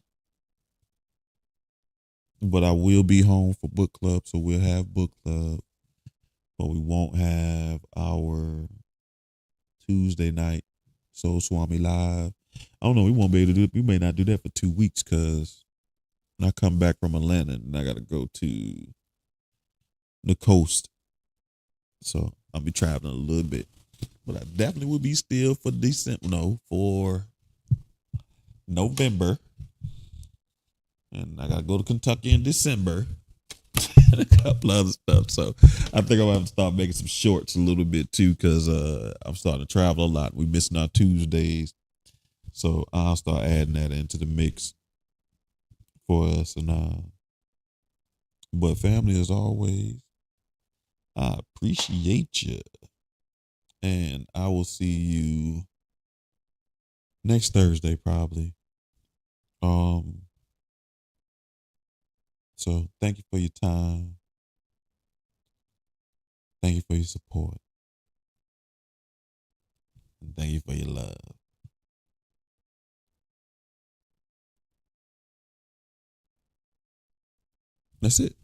But I will be home for book club, so we'll have book club, but we won't have our Tuesday night Soul Swami live. I don't know. We won't be able to do it. We may not do that for 2 weeks because when I come back from Atlanta and I got to go to the coast. So I'll be traveling a little bit, but I definitely will be still for December. No, for November. And I got to go to Kentucky in December. And a couple other stuff. So I think I'm gonna have to start making some shorts a little bit too, because I'm starting to travel a lot. We missing our Tuesdays. So I'll start adding that into the mix for us. And but family, as always, I appreciate you. And I will see you next Thursday probably. So thank you for your time. Thank you for your support. And thank you for your love. That's it.